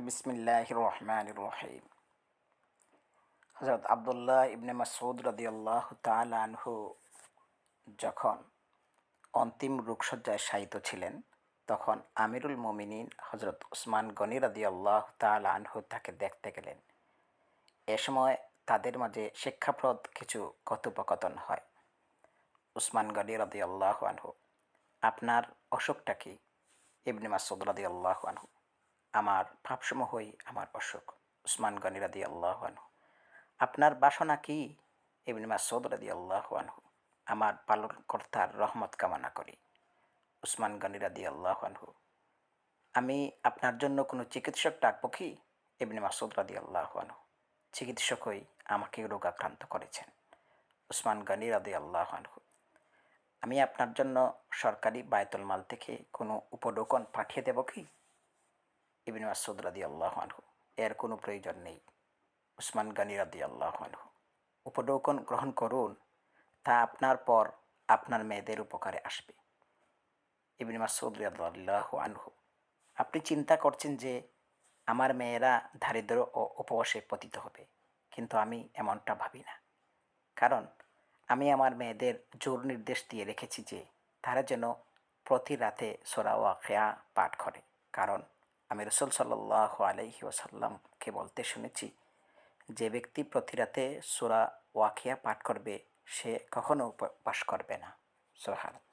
বিসমিল্লাহির রহমানির রহিম। হযরত আব্দুল্লাহ ইবনে মাসউদ রাদিয়াল্লাহু তাআলা আনহু যখন অন্তিম রোগশয্যায় শায়িত ছিলেন, তখন আমিরুল মুমিনিন হযরত উসমান গনি রাদিয়াল্লাহু তাআলা আনহু তাকে দেখতে গেলেন। এ সময় তাদের মাঝে শিক্ষাপ্রদ কিছু কথোপকথন হয়। উসমান গনি রাদিয়াল্লাহু আনহু: আপনার অসুখটা কি? ইবনে মাসউদ রাদিয়াল্লাহু আনহু: আমার পাপসমূহই আমার অসুখ। উসমান গনি রাদিয়াল্লাহু আনহু: আপনার বাসনা কি? ইবনে মাসউদ রাদিয়াল্লাহু আনহু: আমার পালনকর্তার রহমত কামনা করি। উসমান গনি রাদিয়াল্লাহু আনহু: আমি আপনার জন্য কোনো চিকিৎসক ডাকব কি? ইবনে মাসউদ রাদিয়াল্লাহু আনহু: চিকিৎসকই আমাকে রোগাক্রান্ত করেছেন। উসমান গনি রাদিয়াল্লাহু আনহু: আমি আপনার জন্য সরকারি বায়তুল মাল থেকে কোনো উপঢৌকন পাঠিয়ে দেব কি? ইবনে মাসউদ রাদিয়াল্লাহু আনহু: এর কোনো প্রয়োজন নেই। উসমান গনি রাদিয়াল্লাহু আনহু: উপঢৌকন গ্রহণ করুন, তা আপনার পর আপনার মেয়েদের উপকারে আসবে। ইবনে মাসউদ রাদিয়াল্লাহু আনহু: আপনি চিন্তা করছেন যে আমার মেয়েরা দারিদ্র্য ও উপবাসে পতিত হবে, কিন্তু আমি এমনটা ভাবি না। কারণ আমি আমার মেয়েদের জোর নির্দেশ দিয়ে রেখেছি যে তারা যেন প্রতি রাতে সূরা ওয়াকিয়া পাঠ করে। কারণ আমি রাসূল সাল্লাল্লাহু আলাইহি ওয়াসাল্লামকে বলতে শুনেছি, যে ব্যক্তি প্রতি রাতে সূরা ওয়াকিয়া পাঠ করবে সে কখনো উপবাস করবে না। সুবহানাল্লাহ।